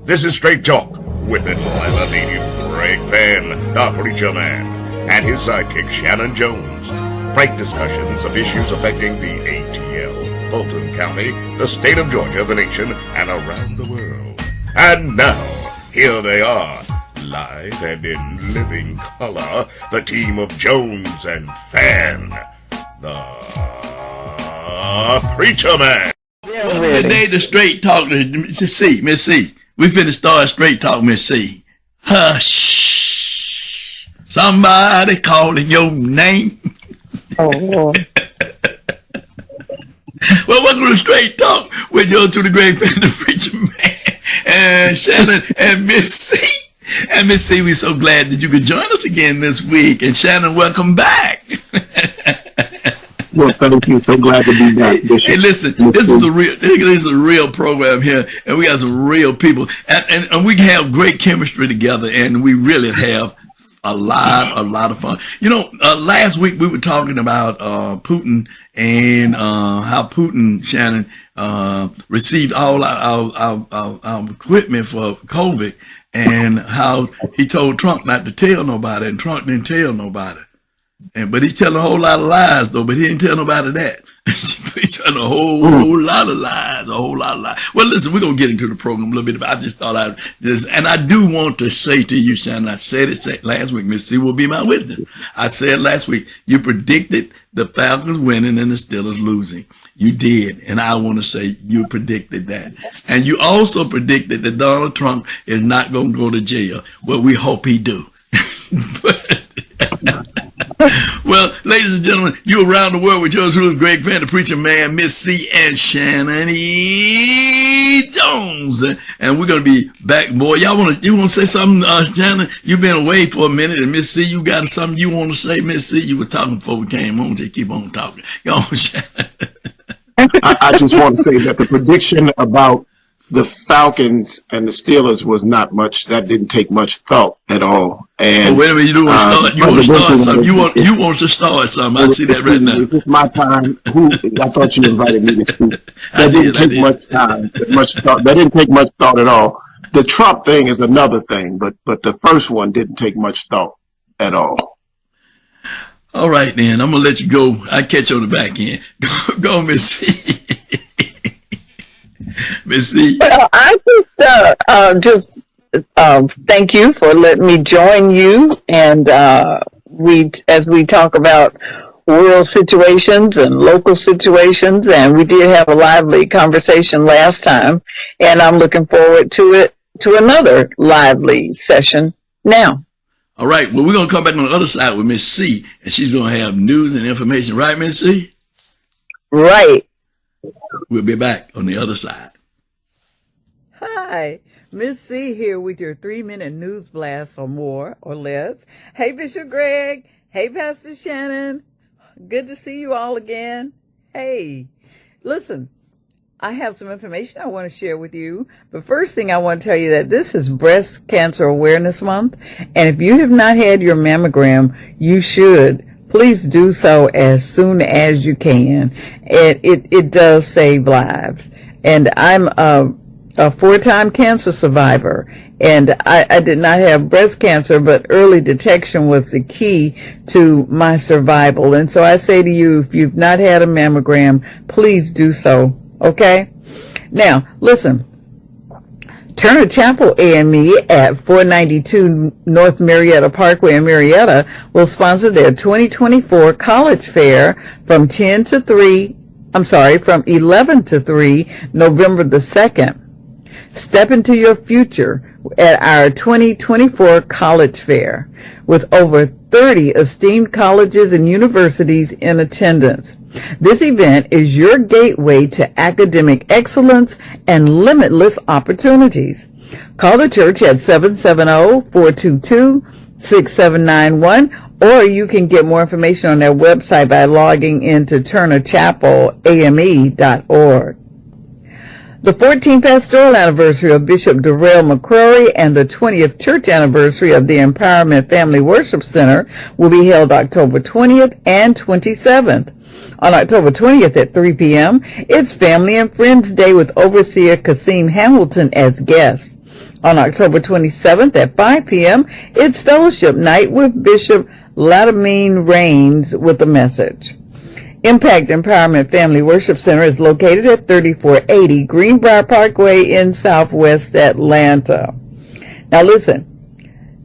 This is Straight Talk with the native Greg Fann, the preacher man, and his sidekick Shanan Jones. Frank discussions of issues affecting the ATL, Fulton County, the state of Georgia, the nation, and around the world. And now, here they are, live and in living color, the team of Jones and Fann, the preacher man. Welcome today to Straight Talk. Miss C. We finna start Straight Talk, Miss C. Hush. Somebody calling your name. Oh, Lord. Well, welcome to Straight Talk with your to the great fan, the preacher man, and Shanan and Miss C. And Miss C, we're so glad that you could join us again this week. And Shanan, welcome back. Well, thank you. So glad to be back. Hey, listen, this is a real program here, and we got some real people, and we have great chemistry together, and we really have a lot of fun. You know, last week we were talking about Putin and how Putin, Shanan, received all our equipment for COVID, and how he told Trump not to tell nobody, and Trump didn't tell nobody. But he's telling a whole lot of lies, though, but he didn't tell nobody that. He's telling a whole lot of lies, Well, listen, we're going to get into the program a little bit, but I just thought and I do want to say to you, Shannon, I said it last week, Miss C will be my witness. I said last week, you predicted the Falcons winning and the Steelers losing. You did, and I want to say you predicted that. And you also predicted that Donald Trump is not going to go to jail. Well, we hope he do. Well, ladies and gentlemen, you around the world with yours truly, Greg Fann, the preacher man, Miss C, and Shanan E. Jones. And we're going to be back, boy. You want to say something, Shanan? You've been away for a minute, and Miss C, you got something you want to say? Miss C, you were talking before we came on. Just keep on talking. Go on, Shanan. I just want to say that the prediction about the Falcons and the Steelers was not much. That didn't take much thought at all. And wait a minute, you want to start? You want to start something? You want to start something? I see that right now. This is my time. I thought you invited me to speak. That didn't take much time, much thought. That didn't take much thought at all. The Trump thing is another thing, but the first one didn't take much thought at all. All right, then I'm gonna let you go. I catch you on the back end. Go, Miss C. Miss C. Well, I just thank you for letting me join you, and as we talk about world situations and local situations, and we did have a lively conversation last time, and I'm looking forward to another lively session now. All right, well, we're going to come back on the other side with Miss C, and she's going to have news and information. Right, Miss C? Right. We'll be back on the other side. Hi, Miss C here with your 3-minute news blast or more or less. Hey, Bishop Greg. Hey, Pastor Shanan. Good to see you all again. Hey, listen. I have some information I want to share with you. But first thing I want to tell you that this is Breast Cancer Awareness Month. And if you have not had your mammogram, you should. Please do so as soon as you can. It does save lives. And I'm a 4-time cancer survivor. And I did not have breast cancer, but early detection was the key to my survival. And so I say to you, if you've not had a mammogram, please do so. Okay? Now, listen. Turner Chapel AME at 492 North Marietta Parkway in Marietta will sponsor their 2024 College Fair from 11 to 3, November the 2nd. Step into your future at our 2024 College Fair with over 30 esteemed colleges and universities in attendance. This event is your gateway to academic excellence and limitless opportunities. Call the church at 770-422-6791, or you can get more information on their website by logging into turnerchapelame.org. The 14th pastoral anniversary of Bishop Darrell McCrory and the 20th church anniversary of the Empowerment Family Worship Center will be held October 20th and 27th. On October 20th at 3 p.m., it's Family and Friends Day with Overseer Kasim Hamilton as guest. On October 27th at 5 p.m., it's fellowship night with Bishop Latimer Rains with a message. Impact Empowerment Family Worship Center is located at 3480 Greenbrier Parkway in Southwest Atlanta. Now listen,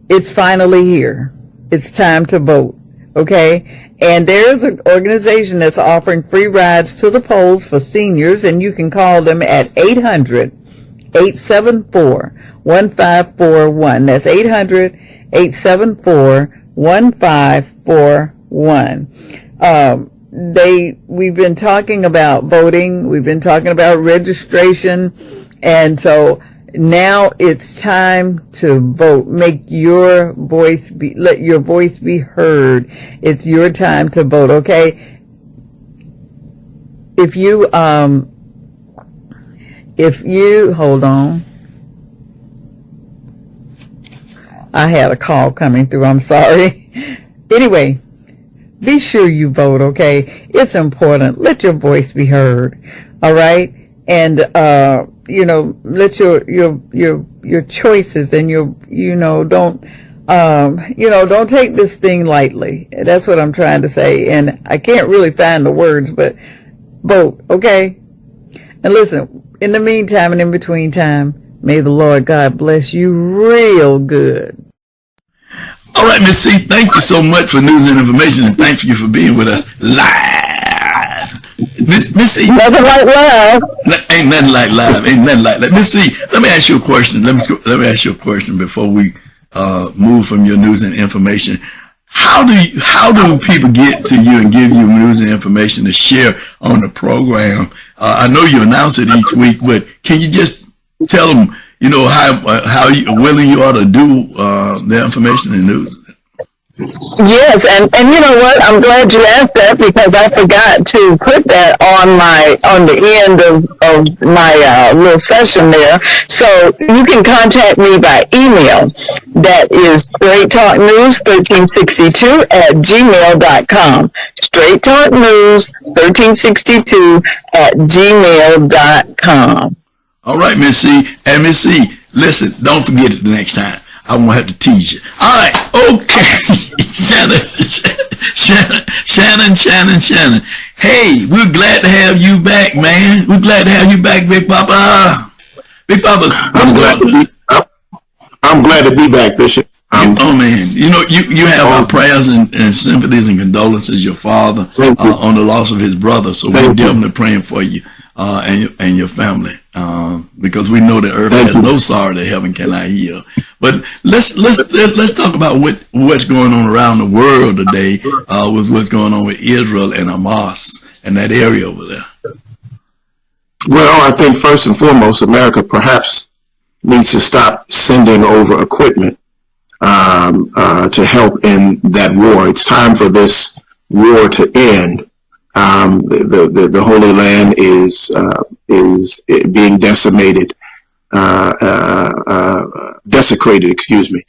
it's finally here. It's time to vote, okay? And there's an organization that's offering free rides to the polls for seniors, and you can call them at 800-874-1541. That's 800-874-1541. We've been talking about voting. We've been talking about registration. And so now it's time to vote. Let your voice be heard. It's your time to vote, okay? If you, hold on. I had a call coming through. I'm sorry. Anyway, be sure you vote, okay? It's important. Let your voice be heard. All right? And let your choices and don't take this thing lightly. That's what I'm trying to say. And I can't really find the words, but vote, okay? And listen, in the meantime and in between time, may the Lord God bless you real good. All right, Miss C, thank you so much for news and information, and thank you for being with us live. Miss C. Nothing like live. Ain't nothing like live. Ain't nothing like that. Miss C, let me ask you a question. Let me ask you a question before we move from your news and information. How do people get to you and give you news and information to share on the program? I know you announce it each week, but can you just tell them, how willing you are to do the information and news? Yes, and you know what? I'm glad you asked that, because I forgot to put that on the end of my little session there. So you can contact me by email. That is straighttalknews1362@gmail.com. straighttalknews1362@gmail.com. All right, Miss C. And Miss C, listen, don't forget it the next time. I won't have to tease you. All right, okay. Shanan. Hey, we're glad to have you back, man. We're glad to have you back, Big Papa. Big Papa, I'm glad to be back, Bishop. Oh man, you have our prayers and sympathies and condolences, your father, on the loss of his brother. So we're definitely praying for you and your family, because we know that earth has no sorrow that heaven cannot heal. But let's talk about what's going on around the world today, with what's going on with Israel and Hamas and that area over there. Well, I think first and foremost, America perhaps needs to stop sending over equipment to help in that war. It's time for this war to end. The Holy Land is being desecrated, excuse me,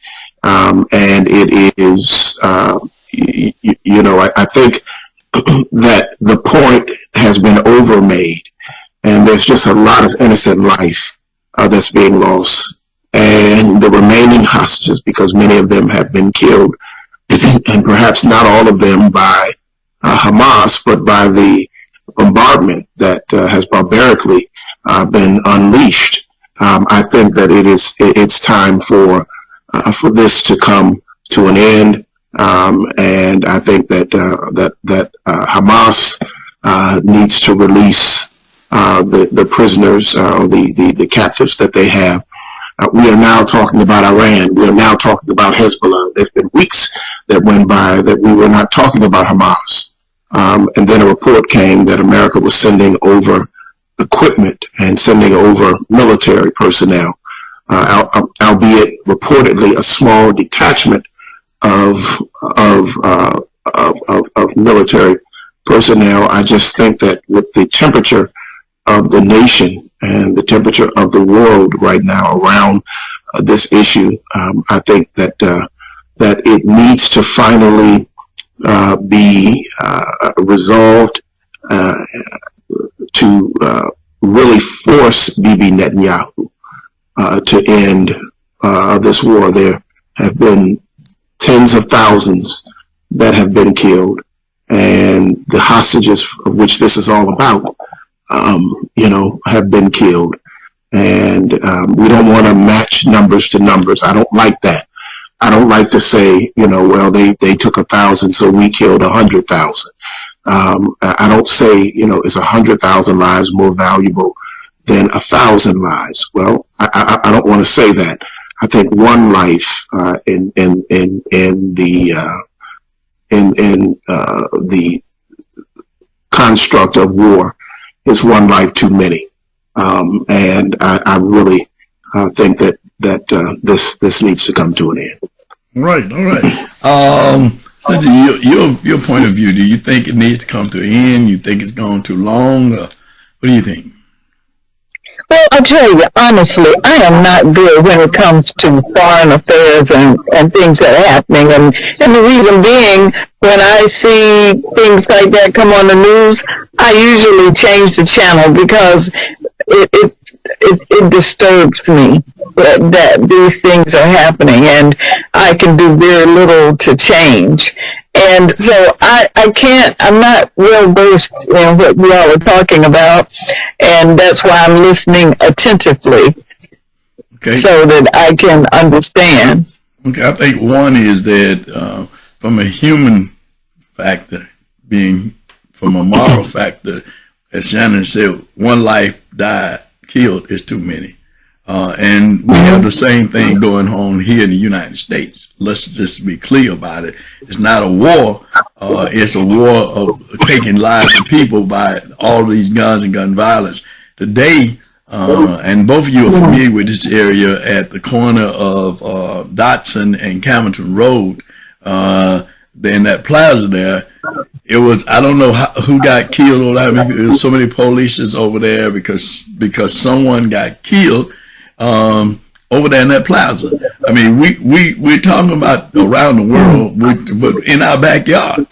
and it is, I think that the point has been overmade, and there's just a lot of innocent life that's being lost, and the remaining hostages, because many of them have been killed, and perhaps not all of them by Hamas, but by the bombardment that has barbarically been unleashed. I think that it's time for this to come to an end, and I think that Hamas needs to release the prisoners, the captives that they have. We are now talking about Iran. We are now talking about Hezbollah. There have been weeks that went by that we were not talking about Hamas. And then a report came that America was sending over equipment and sending over military personnel, albeit reportedly a small detachment of military personnel. I just think that with the temperature of the nation and the temperature of the world right now around this issue, I think that it needs to finally be resolved to really force Bibi Netanyahu to end of this war, there have been tens of thousands that have been killed, and the hostages of which this is all about, have been killed. And we don't want to match numbers to numbers. I don't like that. I don't like to say, well, they took 1,000, so we killed 100,000. I don't say, is 100,000 lives more valuable than 1,000 lives? Well, I don't want to say that. I think one life in the construct of war is one life too many, and I really think that this needs to come to an end. Right. All right. Your point of view, do you think it needs to come to an end? You think it's gone too long? Or what do you think? Well, I'll tell you, honestly, I am not good when it comes to foreign affairs and things that are happening. And the reason being, when I see things like that come on the news, I usually change the channel because it disturbs me that these things are happening, and I can do very little to change. And so I'm not well versed in what we all are talking about, and that's why I'm listening attentively, so that I can understand. Okay, I think one is that from a human factor, being from a moral factor, as Shanan said, one life killed is too many. And we have the same thing going on here in the United States. Let's just be clear about it. It's not a war. It's a war of taking lives of people by all these guns and gun violence. Today, and both of you are familiar with this area at the corner of Dotson and Camilton Road, in that plaza there. It was, I don't know who got killed over there. Maybe there was so many police over there because someone got killed over there in that plaza. I mean, we're talking about around the world, but in our backyard.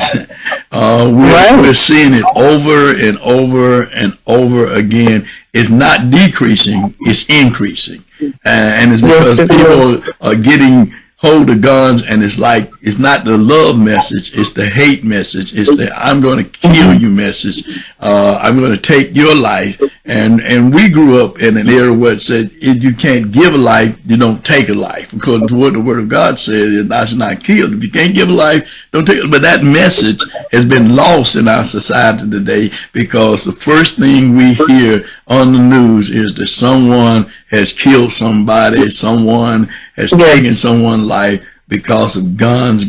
We're seeing it over and over and over again. It's not decreasing, it's increasing. And it's because people are getting hold of guns, and it's like, it's not the love message, it's the hate message, it's the I'm going to kill you message. I'm going to take your life. And we grew up in an era where it said, if you can't give a life, you don't take a life. According to what the Word of God said, that's not killed. If you can't give a life, don't take it. But that message has been lost in our society today, because the first thing we hear on the news is that someone has killed somebody, someone has taken someone's life because of guns.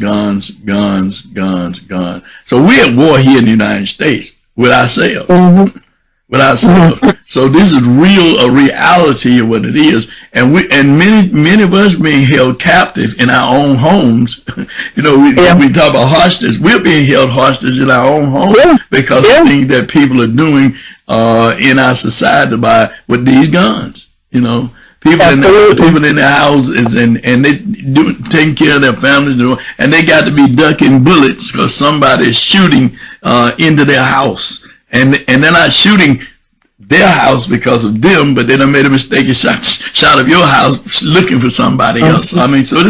So we're at war here in the United States with ourselves. So this is a reality of what it is. And many of us being held captive in our own homes. We talk about hostage. We're being held hostage in our own homes because of things that people are doing in our society with these guns. People in their houses and they taking care of their families, and they got to be ducking bullets because somebody is shooting into their house, and they're not shooting their house because of them, but they done made a mistake and shot up your house looking for somebody else. So,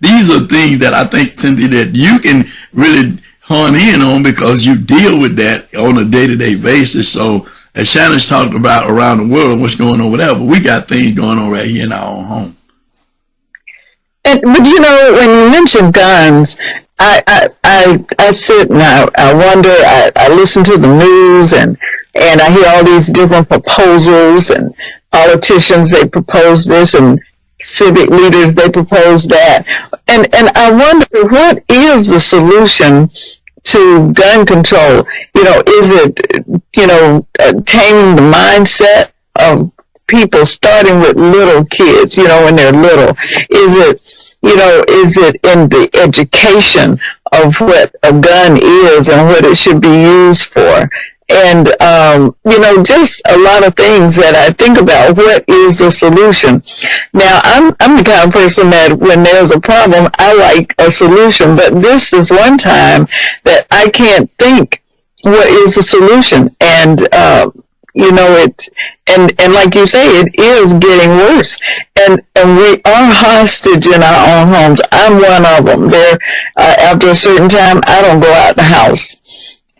these are things that I think, Cynthia, that you can really hone in on because you deal with that on a day-to-day basis. So, as Shannon's talked about around the world, what's going on over there, but we got things going on right here in our own home. But when you mention guns, I sit and I wonder. I listen to the news and I hear all these different proposals, and politicians, they propose this, and civic leaders, they propose that, and I wonder, what is the solution to gun control? Is it, taming the mindset of people, starting with little kids, when they're little? Is it in the education of what a gun is and what it should be used for? And, just a lot of things that I think about. What is the solution? Now, I'm the kind of person that when there's a problem, I like a solution. But this is one time that I can't think what is the solution. And, and like you say, it is getting worse. and we are hostage in our own homes. I'm one of them. There, after a certain time, I don't go out the house,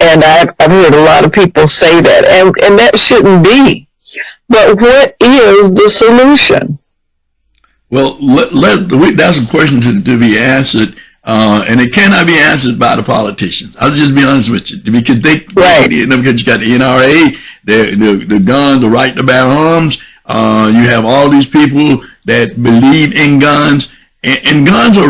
and I've heard a lot of people say that, and that shouldn't be. But what is the solution? Well, that's a question to be answered, and it cannot be answered by the politicians. I'll just be honest with you, because because you got the NRA, the guns, the right to bear arms. You have all these people that believe in guns, and guns are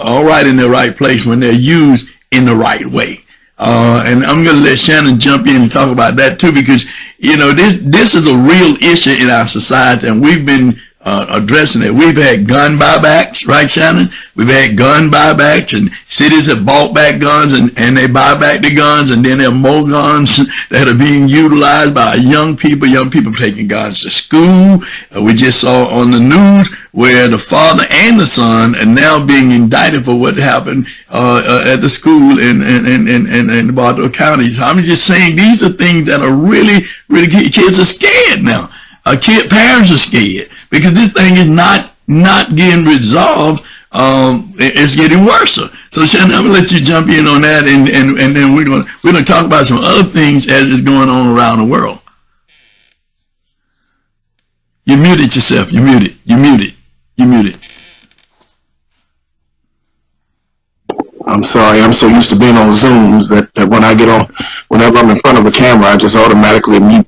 all right in the right place when they're used in the right way. And I'm going to let Shanan jump in and talk about that too, because, this is a real issue in our society, and we've been addressing it. We've had gun buybacks, right, Shanan? We've had gun buybacks, and cities have bought back guns, and they buy back the guns, and then there are more guns that are being utilized by young people taking guns to school. We just saw on the news where the father and the son are now being indicted for what happened at the school in the Bartow County. So I'm just saying, these are things that are really, really, kids are scared now. Parents are scared because this thing is not getting resolved. It's getting worse. So Shannon, I'm gonna let you jump in on that, and then we're gonna talk about some other things as is going on around the world. You muted yourself. You muted. I'm sorry. I'm so used to being on Zooms that when I get on, whenever I'm in front of a camera, I just automatically mute.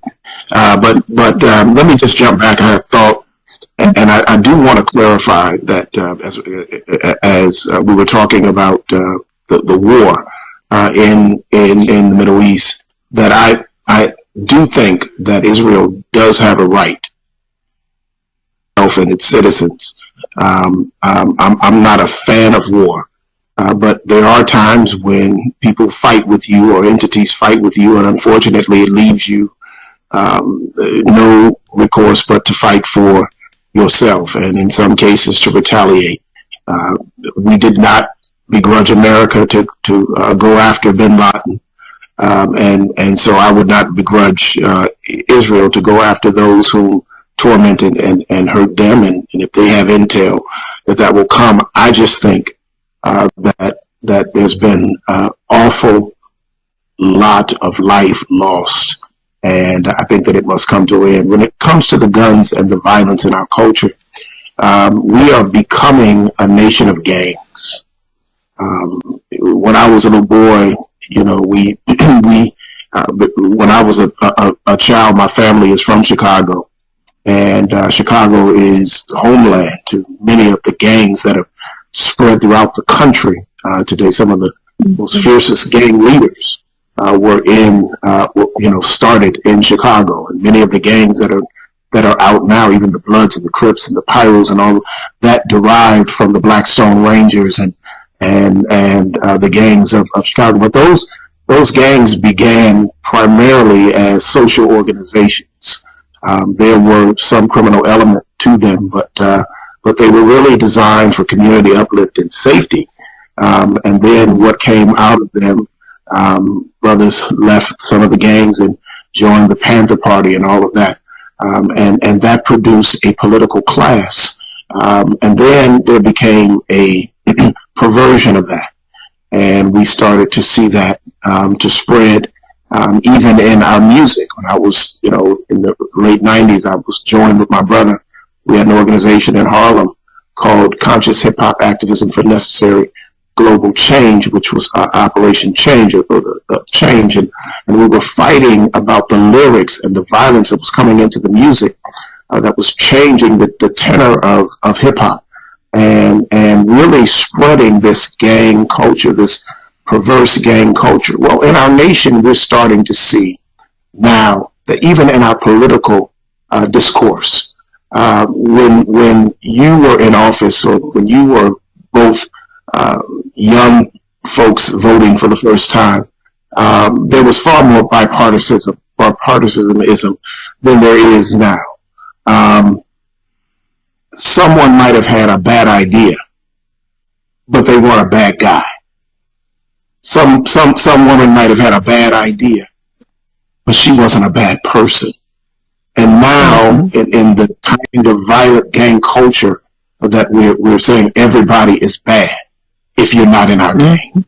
But let me just jump back. I thought, and I do want to clarify that as we were talking about the war in the Middle East, that I do think that Israel does have a right and its citizens. I'm not a fan of war, but there are times when people fight with you or entities fight with you, and unfortunately, it leaves you no recourse but to fight for yourself, and in some cases to retaliate. We did not begrudge America to go after bin Laden, and so I would not begrudge Israel to go after those who tormented and hurt them, and if they have intel that will come. I just think that there's been an awful lot of life lost, and I think that it must come to an end. When it comes to the guns and the violence in our culture, we are becoming a nation of gangs. When I was a little boy, when I was a child, my family is from Chicago, and Chicago is homeland to many of the gangs that have spread throughout the country today. Some of the most fiercest gang leaders started in Chicago, and many of the gangs that are out now, even the Bloods and the Crips and the Pyros and all that, derived from the Blackstone Rangers and the gangs of Chicago. But those gangs began primarily as social organizations. There were some criminal element to them, but they were really designed for community uplift and safety. And then what came out of them, brothers left some of the gangs and joined the Panther Party and all of that. And that produced a political class. And then there became a perversion of that. And we started to see that to spread even in our music. When I was, in the late 90s, I was joined with my brother. We had an organization in Harlem called Conscious Hip Hop Activism for Necessary Global Change, which was Operation Change, or the Change. And we were fighting about the lyrics and the violence that was coming into the music that was changing the tenor of hip hop and really spreading this gang culture, this perverse gang culture. Well, in our nation, we're starting to see now that even in our political discourse, when you were in office, or when you were both young folks voting for the first time, there was far more bipartisanism than there is now. Someone might have had a bad idea, but they weren't a bad guy. Some woman might have had a bad idea, but she wasn't a bad person. And now in the kind of violent gang culture that we're saying everybody is bad if you're not in our gang,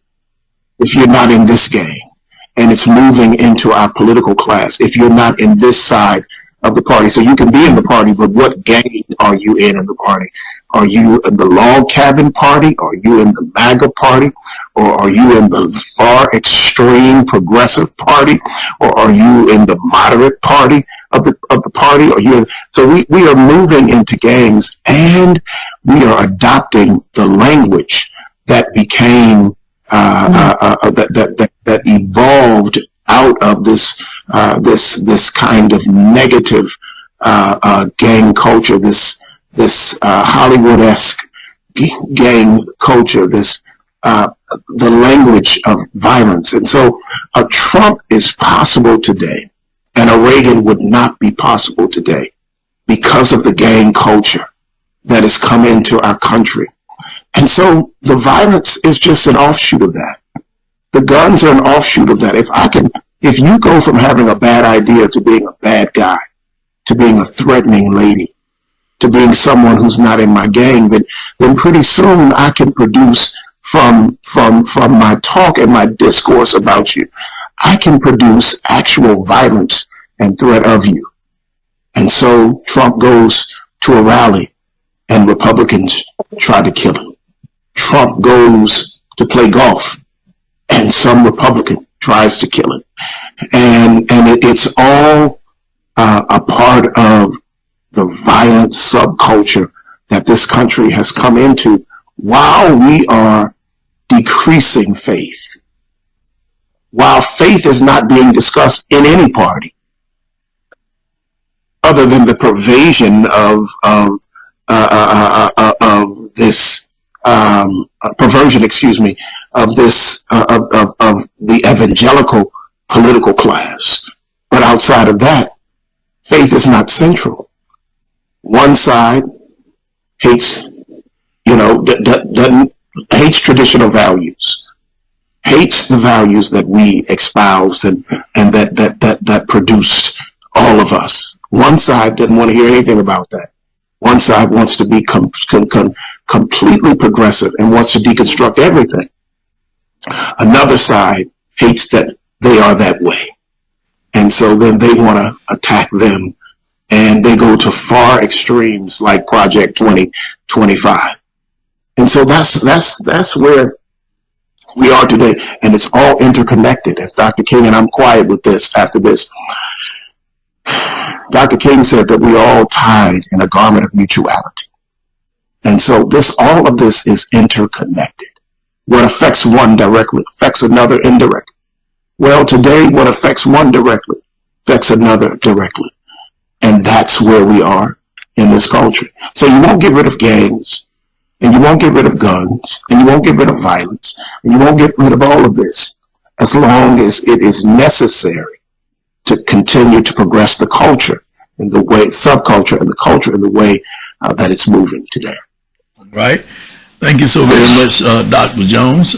if you're not in this gang, and it's moving into our political class, if you're not in this side of the party. So you can be in the party, but what gang are you in the party? Are you in the log cabin party? Are you in the MAGA party? Or are you in the far extreme progressive party? Or are you in the moderate party of the party? So we are moving into gangs, and we are adopting the language that became that evolved out of this kind of negative gang culture, this Hollywood-esque gang culture, the language of violence. And so a Trump is possible today, and a Reagan would not be possible today because of the gang culture that has come into our country. And so the violence is just an offshoot of that. The guns are an offshoot of that. If you go from having a bad idea to being a bad guy, to being a threatening lady, to being someone who's not in my gang, then pretty soon I can produce from my talk and my discourse about you, I can produce actual violence and threat of you. And so Trump goes to a rally and Republicans try to kill him. Trump goes to play golf and some Republican tries to kill him. And it's all a part of the violent subculture that this country has come into while we are decreasing faith. While faith is not being discussed in any party, other than the pervasion of this perversion, of this of the evangelical political class. But outside of that, faith is not central. One side hates, hates traditional values, hates the values that we espoused and that produced all of us. One side didn't want to hear anything about that. One side wants to be completely progressive and wants to deconstruct everything. Another side hates that they are that way. And so then they want to attack them, and they go to far extremes like Project 2025. And so that's where we are today. And it's all interconnected. As Dr. King, and I'm quiet with this after this, Dr. King said that we are all tied in a garment of mutuality. And so all of this is interconnected. What affects one directly affects another indirectly. Well, today, what affects one directly affects another directly. And that's where we are in this culture. So you won't get rid of gangs, and you won't get rid of guns, and you won't get rid of violence, and you won't get rid of all of this as long as it is necessary to continue to progress the culture in the way, subculture and the culture in the way that it's moving today. Right. Thank you so very much, Dr. Jones,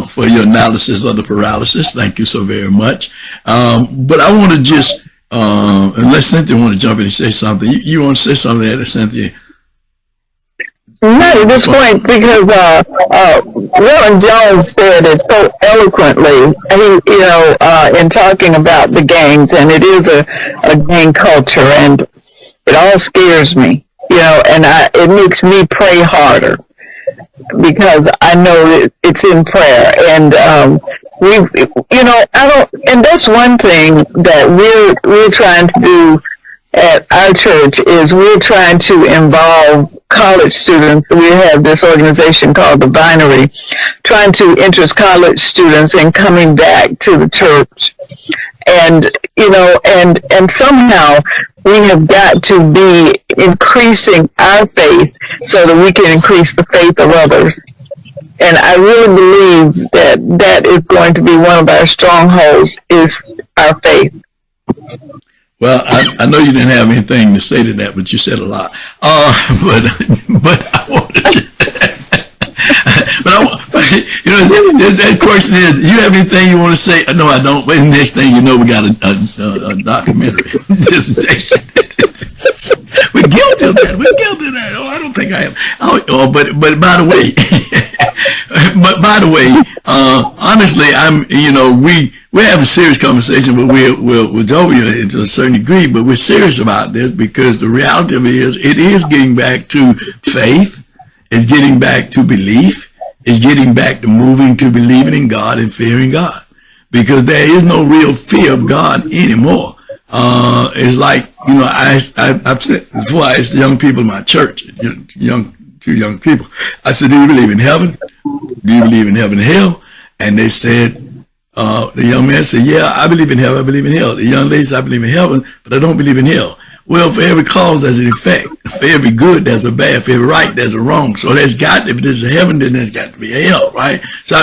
for your analysis of the paralysis. Thank you so very much. But I want to just, unless Cynthia want to jump in and say something, you want to say something there, Cynthia? Not at this point, because Reverend Jones said it so eloquently. In talking about the gangs, and it is a gang culture, and it all scares me, and it makes me pray harder, because I know it's in prayer. And and that's one thing that we're trying to do at our church, is we're trying to involve college students. We have this organization called The Vinery, trying to interest college students in coming back to the church. And, and somehow we have got to be increasing our faith so that we can increase the faith of others. And I really believe that is going to be one of our strongholds, is our faith. Well, I know you didn't have anything to say to that, but you said a lot. But I wanted to. The question is, do you have anything you want to say? No, I don't. But the next thing you know, we got a documentary dissertation. guilty of that. We're guilty of that. Oh, I don't think I am. Oh, but by the way, honestly, we're having a serious conversation, but we're jovial to a certain degree, but we're serious about this because the reality of it is getting back to faith. It's getting back to belief. It's getting back to moving to believing in God and fearing God, because there is no real fear of God anymore. It's like, I've said before, I asked the young people in my church, two young people, I said, do you believe in heaven? Do you believe in heaven and hell? And they said, the young man said, yeah, I believe in heaven, I believe in hell. The young lady said, I believe in heaven, but I don't believe in hell. Well, for every cause, there's an effect. For every good, there's a bad. For every right, there's a wrong. So if there's a heaven, then there's got to be a hell, right? So,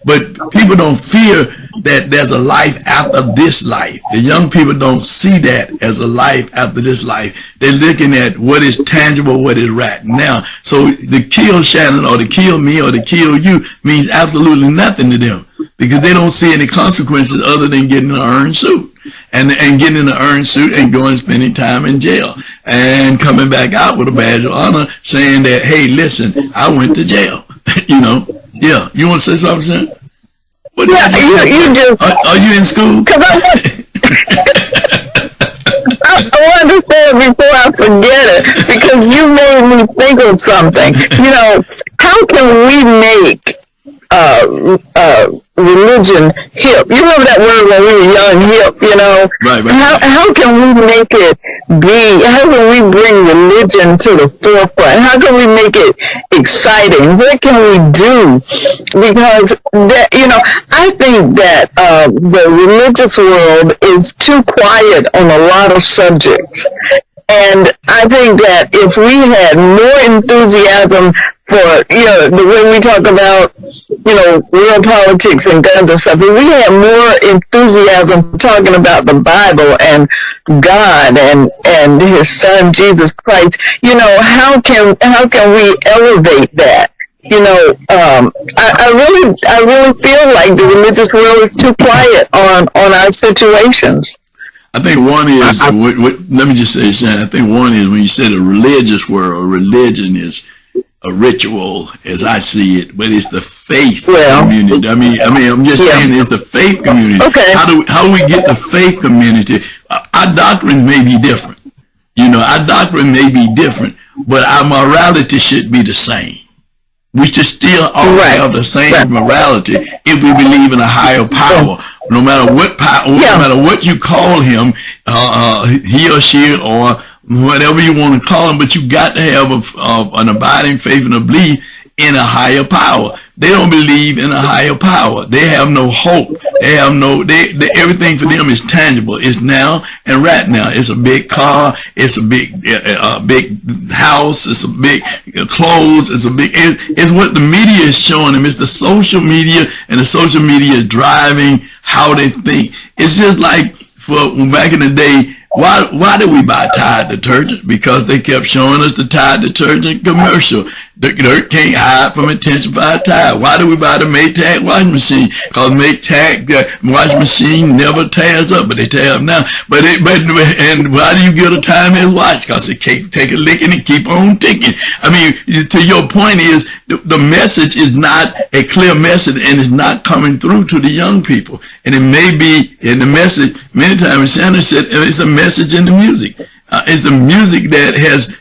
but people don't fear that there's a life after this life. The young people don't see that as a life after this life. They're looking at what is tangible, what is right now. So to kill Shanan or to kill me or to kill you means absolutely nothing to them, because they don't see any consequences other than getting an orange suit. And getting in an orange suit and going spending time in jail and coming back out with a badge of honor saying that, hey, listen, I went to jail. Yeah. You want to say something, Sam? What you just. Are you in school? I want to say it before I forget it, because you made me think of something. How can we make religion hip? You remember that word when we were young, hip, Right. How can we make it how can we bring religion to the forefront? How can we make it exciting? What can we do? Because I think that the religious world is too quiet on a lot of subjects. And I think that if we had more enthusiasm for, the way we talk about, real politics and guns and stuff, if we had more enthusiasm for talking about the Bible and God and his son, Jesus Christ, how can we elevate that? I really feel like the religious world is too quiet on our situations. I think one is, let me just say, Shannon, I think one is when you said a religious world, religion is a ritual as I see it, but it's the faith community. I'm just saying it's the faith community. Okay. How do we get the faith community? Our doctrine may be different. Our doctrine may be different, but our morality should be the same. We should still all have the same morality if we believe in a higher power. No matter what power, no matter what you call him, he or she or whatever you want to call him, but you got to have an abiding faith and a belief in a higher power. They don't believe in a higher power. They have no hope. They have everything for them is tangible. It's now and right now. It's a big car. It's a big house. It's a big clothes. It's what the media is showing them. It's the social media, and the social media is driving how they think. It's just like back in the day. Why did we buy Tide detergent? Because they kept showing us the Tide detergent commercial. The dirt can't hide from intensified Tide. Why do we buy the Maytag washing machine? Because Maytag washing machine never tears up, but they tear up now. And why do you get a timeless watch? Because it can't take a licking and keep on ticking. To your point is, the message is not a clear message, and it's not coming through to the young people. And it may be in the message. Many times, Shannon said, it's a message in the music. It's the music that has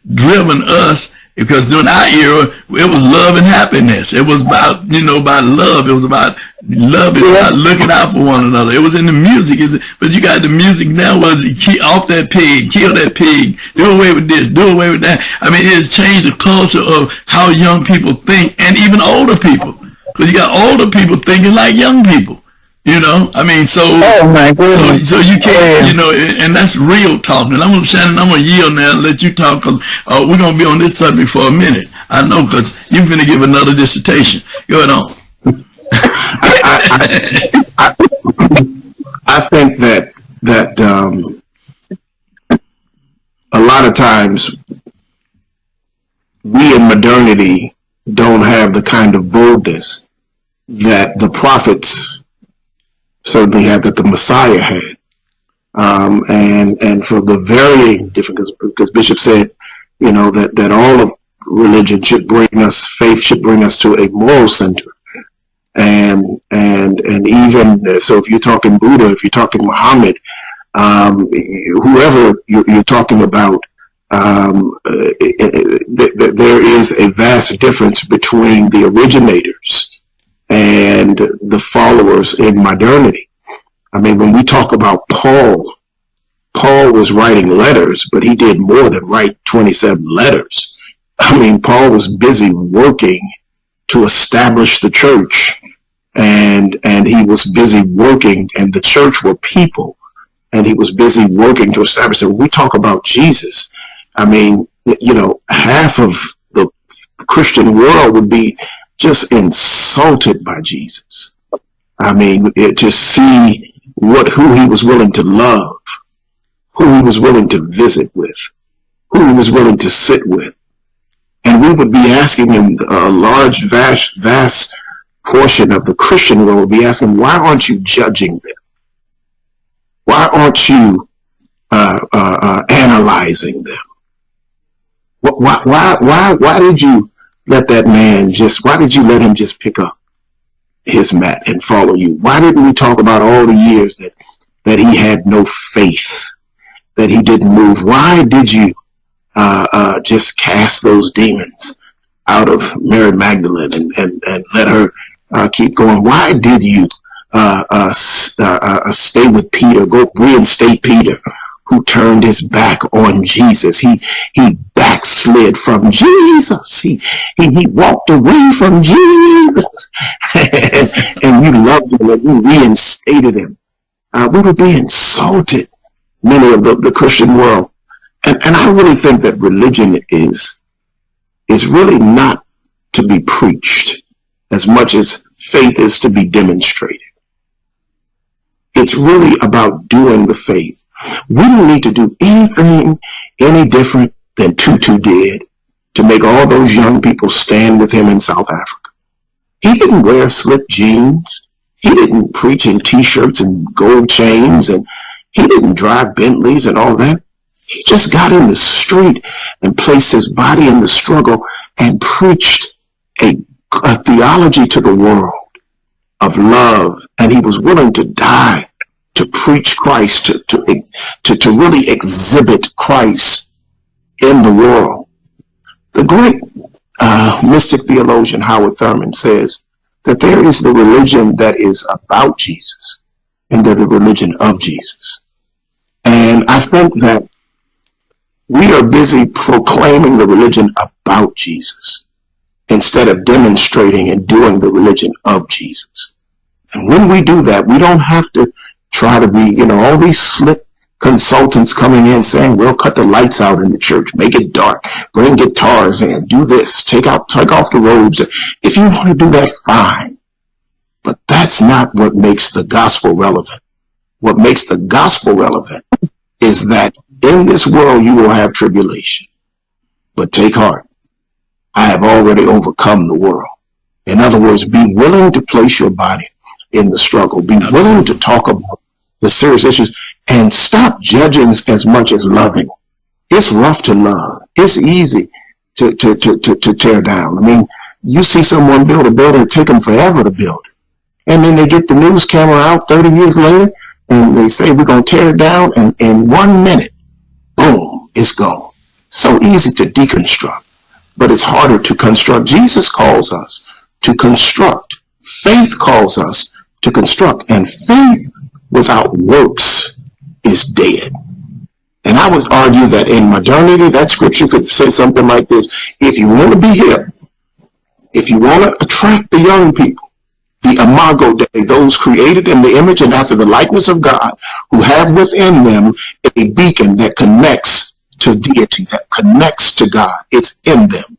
driven us, because during our era, it was love and happiness. It was about, about love. It was about love. It was about looking out for one another. It was in the music. But you got the music now was off that pig, kill that pig, do away with this, do away with that. It has changed the culture of how young people think, and even older people. Because you got older people thinking like young people. Oh my goodness. So you can't, and that's real talking. Shannon, I'm going to yield now and let you talk, because we're going to be on this subject for a minute. I know, because you're going to give another dissertation. Go ahead on. I think that a lot of times we in modernity don't have the kind of boldness that the prophets certainly had, that the Messiah had. and for the varying different, because Bishop said, that all of religion should bring us, faith should bring us to a moral center. And even so, if you're talking Buddha, if you're talking Muhammad, whoever you're talking about, there is a vast difference between the originators and the followers in modernity. I mean, when we talk about Paul was writing letters, but he did more than write 27 letters. I mean, Paul was busy working to establish the church, and he was busy working, and the church were people, and he was busy working to establish it. When we talk about Jesus, I mean, half of the Christian world would be just insulted by Jesus. I mean, to see who he was willing to love, who he was willing to visit with, who he was willing to sit with. And we would be asking him, a large, vast portion of the Christian world would be asking, why aren't you judging them? Why aren't you analyzing them? Why did you let that man why did you let him just pick up his mat and follow you? Why didn't we talk about all the years that he had no faith, that he didn't move? Why did you just cast those demons out of Mary Magdalene and let her keep going? Why did you stay with Peter, go reinstate Peter, who turned his back on Jesus? He backslid from Jesus. He walked away from Jesus, and you loved him and you reinstated him. We would be insulted, many of the Christian world. And I really think that religion is really not to be preached as much as faith is to be demonstrated. It's really about doing the faith. We don't need to do anything any different than Tutu did to make all those young people stand with him in South Africa. He didn't wear slip jeans. He didn't preach in T-shirts and gold chains, and he didn't drive Bentleys and all that. He just got in the street and placed his body in the struggle and preached a theology to the world of love. And he was willing to die to preach Christ, to really exhibit Christ in the world. The great mystic theologian Howard Thurman says that there is the religion that is about Jesus and there's the religion of Jesus. And I think that we are busy proclaiming the religion about Jesus instead of demonstrating and doing the religion of Jesus. And when we do that, we don't have to try to be, all these slick consultants coming in saying, we'll cut the lights out in the church, make it dark, bring guitars in, do this, take off the robes. If you want to do that, fine. But that's not what makes the gospel relevant. What makes the gospel relevant is that in this world you will have tribulation. But take heart. I have already overcome the world. In other words, be willing to place your body in the struggle. Be willing to talk about the serious issues and stop judging as much as loving. It's rough to love. It's easy to tear down. I mean, you see someone build a building, it take them forever to build it. And then they get the news camera out 30 years later and they say, we're going to tear it down. And in 1 minute, boom, it's gone. So easy to deconstruct, but it's harder to construct. Jesus calls us to construct. Faith calls us to construct. And faith without works is dead. And I would argue that in modernity, that scripture could say something like this. If you want to be hip, if you want to attract the young people, the Imago Dei, those created in the image and after the likeness of God, who have within them a beacon that connects to deity, that connects to God. It's in them.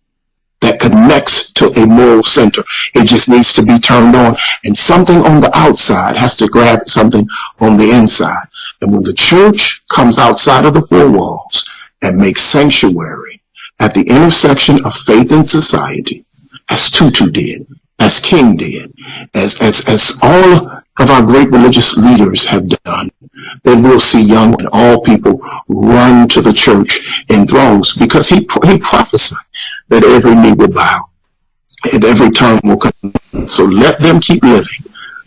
That connects to a moral center. It just needs to be turned on. And something on the outside has to grab something on the inside. And when the church comes outside of the four walls and makes sanctuary at the intersection of faith and society, as Tutu did, as King did, as all of our great religious leaders have done, then we'll see young and all people run to the church in throngs, because he prophesied that every knee will bow and every tongue will confess. So let them keep living.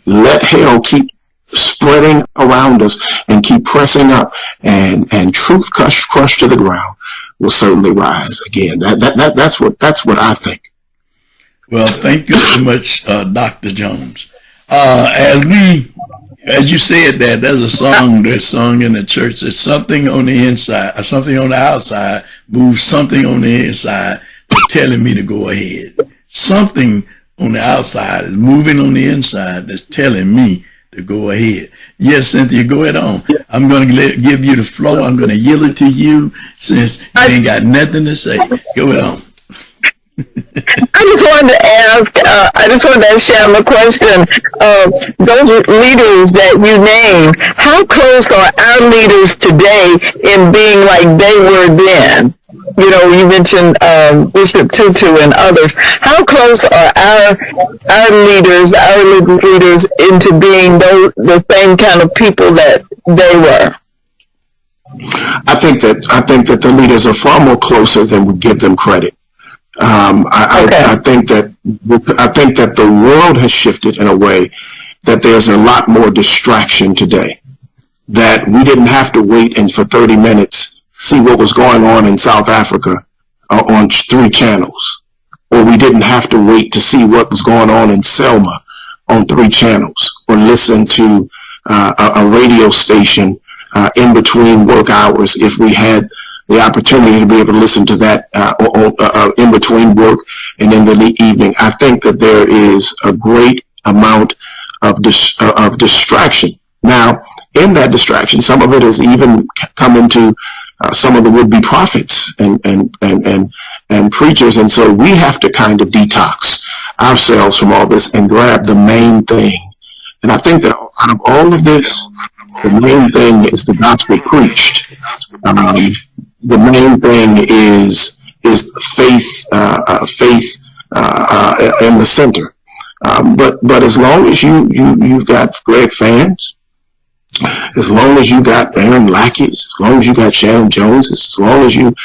Let hell keep spreading around us and keep pressing up, and truth crushed to the ground will certainly rise again. That's what I think. Well, thank you so much, Dr. Jones. As you said that, there's a song that's sung in the church. There's something on the inside, something on the outside moves something on the inside telling me to go ahead. Something on the outside is moving on the inside that's telling me to go ahead. Yes, Cynthia, go ahead on. I'm going to give you the floor. I'm going to yield it to you since you ain't got nothing to say. Go ahead on. I just wanted to ask Shanan a question. Those leaders that you named, how close are our leaders today in being like they were then? You know, you mentioned Bishop Tutu and others. How close are our leaders, our leaders, into being the same kind of people that they were? I think that the leaders are far more closer than we give them credit. I think that the world has shifted in a way that there's a lot more distraction today. That we didn't have to wait and for 30 minutes see what was going on in South Africa on 3 channels, or we didn't have to wait to see what was going on in Selma on 3 channels, or listen to a radio station in between work hours if we had the opportunity to be able to listen to that in between work and in the evening. I think that there is a great amount of distraction. Now, in that distraction, some of it has even come into some of the would-be prophets and preachers, and so we have to kind of detox ourselves from all this and grab the main thing. And I think that out of all of this, the main thing is the gospel preached. The main thing is faith in the center. But as long as you've got Greg Fanns, as long as you got Aaron Lackeys, as long as you got Shanan Jones, as long as you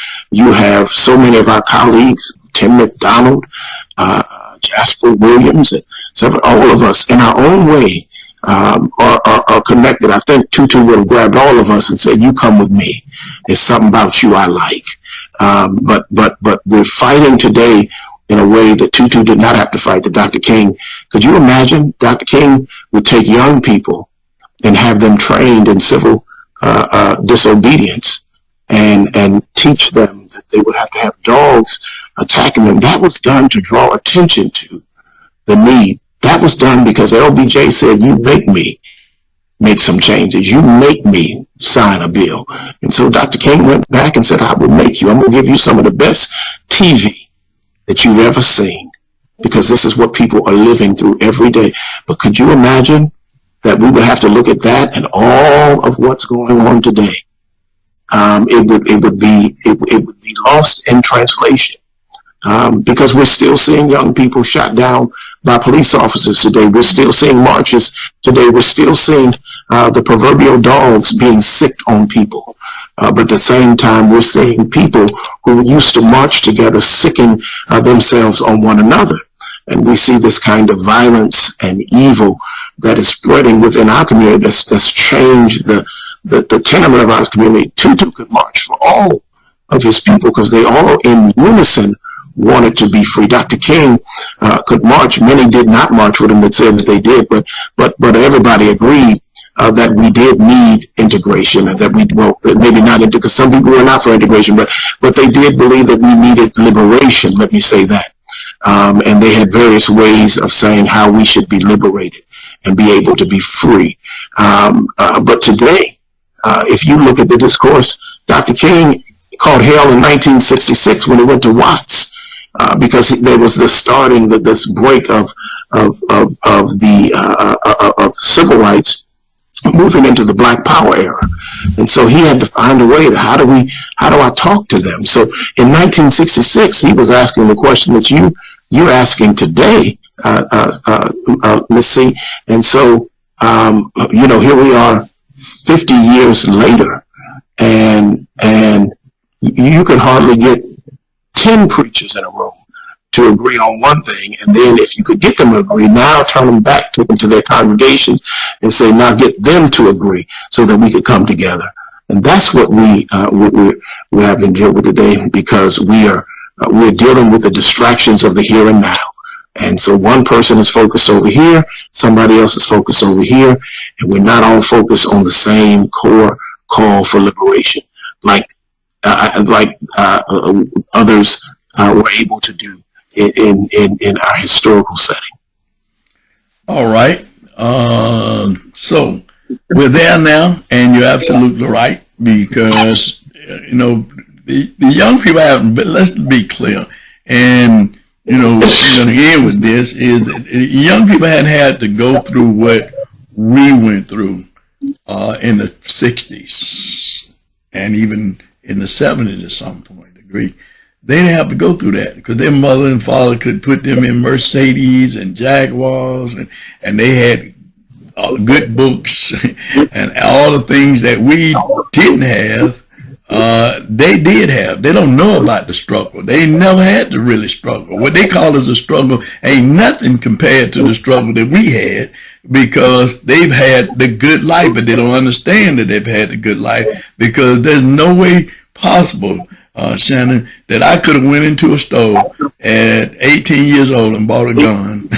have so many of our colleagues, Tim McDonald, Jasper Williams, and all of us in our own way are connected. I think Tutu would have grabbed all of us and said, "You come with me. There's something about you I like." But we're fighting today in a way that Tutu did not have to fight to Dr. King. Could you imagine? Dr. King would take young people and have them trained in civil disobedience and teach them that they would have to have dogs attacking them. That was done to draw attention to the need. That was done because LBJ said, "You make me make some changes. You make me sign a bill." And so Dr. King went back and said, "I will make you. I'm going to give you some of the best TV that you've ever seen, because this is what people are living through every day." But could you imagine that we would have to look at that and all of what's going on today? It would be lost in translation, because we're still seeing young people shot down by police officers today. We're still seeing marches today. We're still seeing the proverbial dogs being sicked on people. But at the same time, we're seeing people who used to march together sicking themselves on one another. And we see this kind of violence and evil that is spreading within our community that's changed the tenement of our community. Tutu could march for all of his people because they all in unison wanted to be free. Dr. King could march. Many did not march with him that said that they did, but everybody agreed that we did need integration, and that maybe not because some people were not for integration, but they did believe that we needed liberation. Let me say that. And they had various ways of saying how we should be liberated and be able to be free. But today, if you look at the discourse, Dr. King called hell in 1966 when he went to Watts, because there was this break of civil rights moving into the Black Power era. And so he had to find a way to how do I talk to them? So in 1966, he was asking the question that you're asking today, Ms. C. And so Here we are 50 years later, and you could hardly get 10 preachers in a room to agree on one thing, and then if you could get them to agree, now turn them back, take them to their congregations, and say, now get them to agree so that we could come together. And that's what we have been dealing with today, because we're dealing with the distractions of the here and now. And so one person is focused over here, somebody else is focused over here, and we're not all focused on the same core call for liberation, like others were able to do in our historical setting. All right. So we're there now, and you're absolutely right, because the young people haven't. But let's be clear, and we're going to end with this: is that young people hadn't had to go through what we went through in the '60s and even in the '70s to some degree. They didn't have to go through that because their mother and father could put them in Mercedes and Jaguars, and they had good books and all the things that we didn't have. They did have. They don't know about the struggle. They never had to really struggle. What they call as a struggle ain't nothing compared to the struggle that we had, because they've had the good life, but they don't understand that they've had the good life, because there's no way possible, Shanan, that I could have went into a store at 18 years old and bought a gun.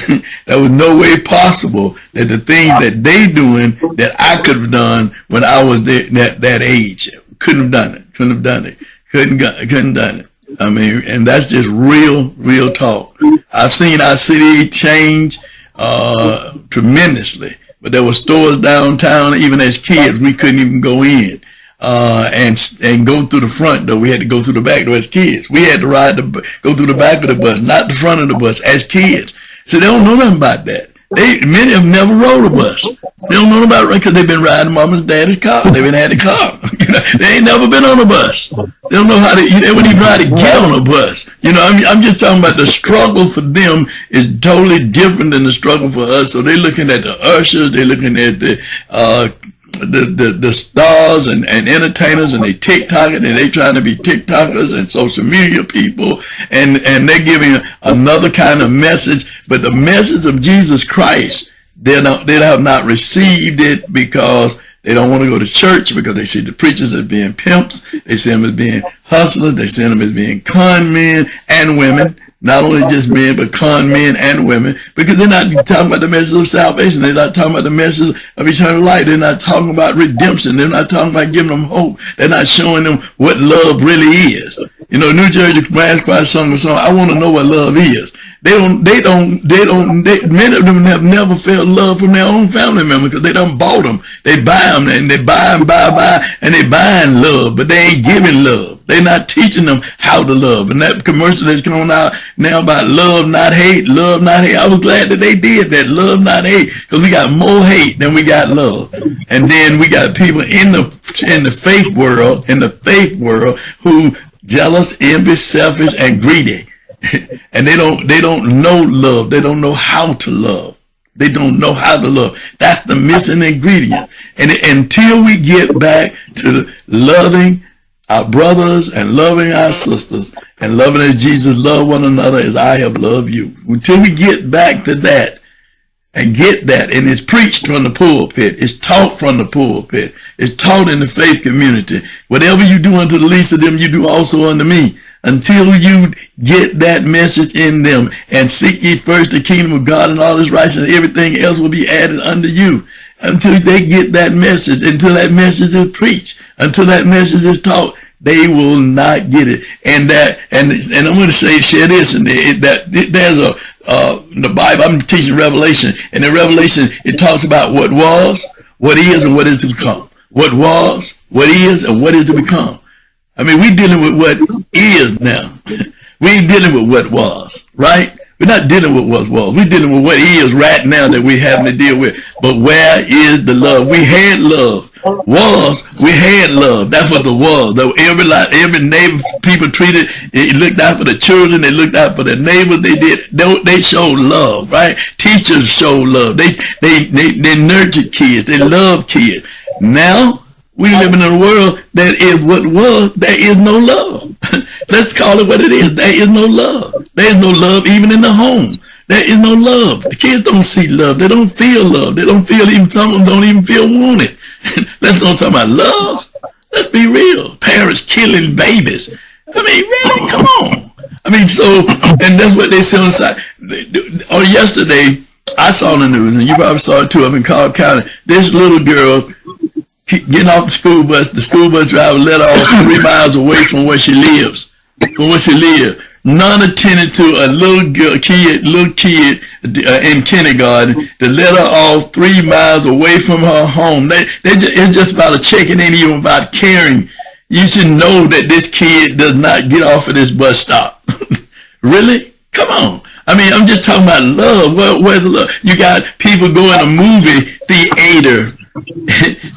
There was no way possible that the things that they doing that I could have done when I was that age. Couldn't have done it. Couldn't done it. I mean, and that's just real talk. I've seen our city change tremendously, but there were stores downtown, even as kids, we couldn't even go in. And go through the front door. We had to go through the back door as kids. We had to go through the back of the bus, not the front of the bus, as kids. So they don't know nothing about that. Many of them never rode a bus. They don't know about it because they've been riding mama's daddy's car. They've been had a car. They ain't never been on a bus. They don't know how to. They wouldn't even know how to get on a bus. I'm just talking about the struggle for them is totally different than the struggle for us. So they're looking at the ushers. They're looking at the stars and entertainers, and they TikToking, and they trying to be TikTokers and social media people, and they're giving another kind of message, but the message of Jesus Christ, they have not received it, because they don't want to go to church, because they see the preachers as being pimps, they see them as being hustlers, they see them as being con men and women. Not only just men, but con men and women, because they're not talking about the message of salvation. They're not talking about the message of eternal life. They're not talking about redemption. They're not talking about giving them hope. They're not showing them what love really is. New Jersey Mass Choir sung a song, I want to know what love is. Many of them have never felt love from their own family members, because they done bought them. They buy them, and they buy, and they buying love, but they ain't giving love. They're not teaching them how to love. And that commercial that's coming on out now about love, not hate, love, not hate. I was glad that they did that, love, not hate, because we got more hate than we got love. And then we got people in the faith world who jealous, envious, selfish, and greedy. And they don't know love. They don't know how to love. They don't know how to love. That's the missing ingredient. And until we get back to loving our brothers and loving our sisters and loving as Jesus loved one another as I have loved you, until we get back to that and get that, and it's preached from the pulpit, it's taught from the pulpit, it's taught in the faith community. Whatever you do unto the least of them, you do also unto me. Until you get that message in them, and seek ye first the kingdom of God and all his righteousness, and everything else will be added unto you. Until they get that message, until that message is preached, until that message is taught, they will not get it. And I'm going to share this, and there's the Bible. I'm teaching Revelation, and in Revelation it talks about what was, what is, and what is to become. What was, what is, and what is to become. I mean, we're dealing with what is now. We ain't dealing with what was, right? We're not dealing with what was. We're dealing with what is right now that we're having to deal with. But where is the love? We had love. We had love. That's what the was. Every neighbor people treated, they looked out for the children. They looked out for their neighbors. They showed love, right? Teachers showed love. They nurtured kids. They loved kids. Now, we living in a world that is what was. There is no love. Let's call it what it is. There is no love. There is no love even in the home. There is no love. The kids don't see love. They don't feel love. They don't feel even, some of them don't even feel wanted. Let's don't talk about love. Let's be real. Parents killing babies. I mean, really? Come on. I mean, so, and that's what they say on the side. Or yesterday, I saw the news, and you probably saw it too up in Cobb County. This little girl getting off the school bus driver let her off 3 miles away from where she lives. None attended to a little kid in kindergarten to let her off 3 miles away from her home. It's just about a check. It ain't even about caring. You should know that this kid does not get off of this bus stop. Really? Come on. I mean, I'm just talking about love. Where's the love? You got people going to movie theater.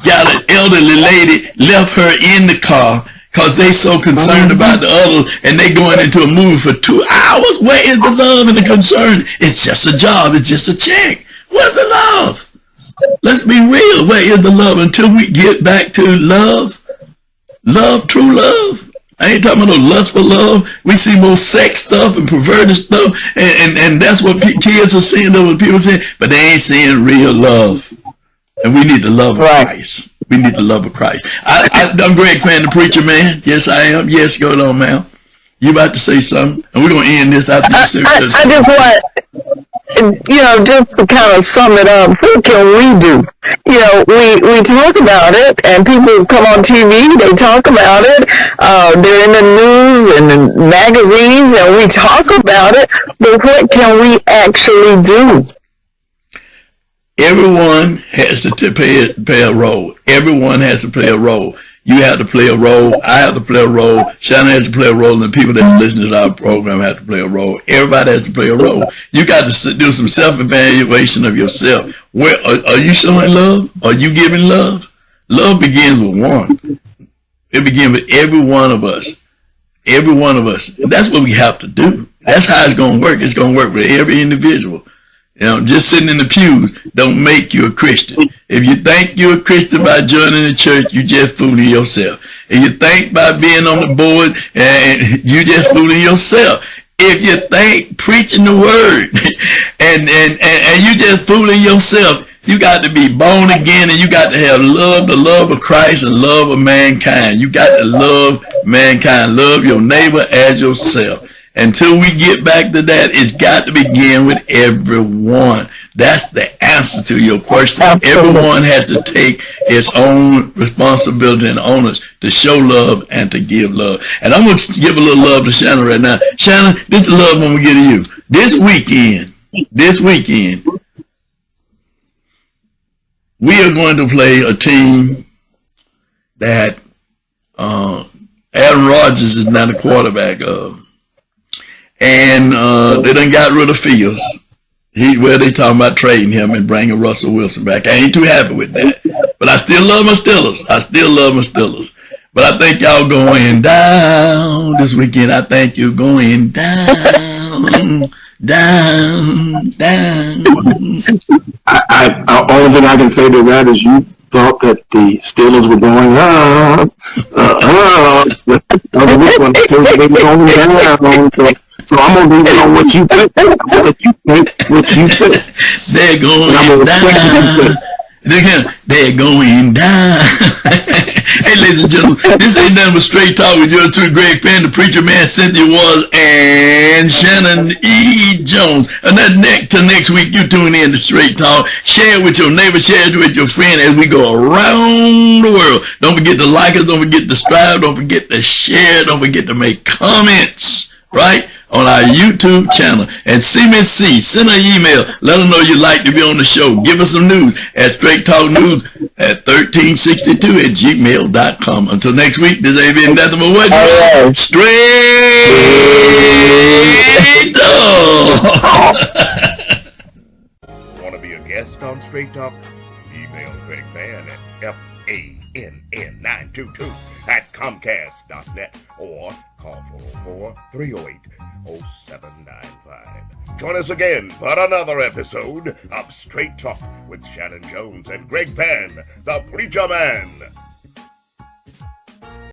Got an elderly lady, left her in the car because they so concerned about the others, and they going into a movie for 2 hours. Where is the love and the concern? It's just a job. It's just a check. Where's the love? Let's be real. Where is the love? Until we get back to love, true love. I ain't talking about no lustful love. We see more sex stuff and perverted stuff, and that's what kids are seeing, that's what people are saying, but they ain't seeing real love. And we need the love of Christ. We need the love of Christ. I'm Greg Fann, the preacher man. Yes, I am. Yes, go on, ma'am. You about to say something? And we're going to end this after you say I just want, just to kind of sum it up, what can we do? We talk about it, and people come on TV, they talk about it. They're in the news and the magazines, and we talk about it. But what can we actually do? Everyone has to play a role. Everyone has to play a role. You have to play a role. I have to play a role. Shanan has to play a role. And the people that's listening to our program have to play a role. Everybody has to play a role. You got to do some self-evaluation of yourself. Where are you showing love? Are you giving love? Love begins with one. It begins with every one of us. Every one of us. And that's what we have to do. That's how it's going to work. It's going to work with every individual. Just sitting in the pews don't make you a Christian. If you think you're a Christian by joining the church, you just fooling yourself. If you think by being on the board, and you just fooling yourself. If you think preaching the word and you just fooling yourself, you got to be born again, and you got to have love, the love of Christ and love of mankind. You got to love mankind, love your neighbor as yourself. Until we get back to that, it's got to begin with everyone. That's the answer to your question. Absolutely. Everyone has to take its own responsibility and onus to show love and to give love. And I'm going to give a little love to Shanan right now. Shanan, this is love when we get to you. This weekend, we are going to play a team that Aaron Rodgers is now the quarterback of. And they done got rid of Fields. They talking about trading him and bringing Russell Wilson back. I ain't too happy with that. But I still love my Steelers. But I think y'all going down this weekend. I think you're going down. Only thing I can say to that is you thought that the Steelers were going up. Which one? They were going down. So I'm going to leave it on what you think. They're going down. They're going down. Hey, ladies and gentlemen, this ain't nothing but straight talk with yours truly, Greg Fann, the preacher man, Cynthia Waters, and Shanan E. Jones. And till next week, you tune in to Straight Talk. Share it with your neighbor, share it with your friend as we go around the world. Don't forget to like us, don't forget to subscribe, don't forget to share, don't forget to make comments, right? on our YouTube channel. And CMC, send her an email. Let her know you'd like to be on the show. Give us some news at Straight Talk News at 1362@gmail.com. Until next week, this ain't been nothing but what? Straight Talk. Want to be a guest on Straight Talk? Email Greg Fann at FANN922@Comcast.net or call 404-308-0795. Join us again for another episode of Straight Talk with Shanan Jones and Greg Fann, the Preacher Man.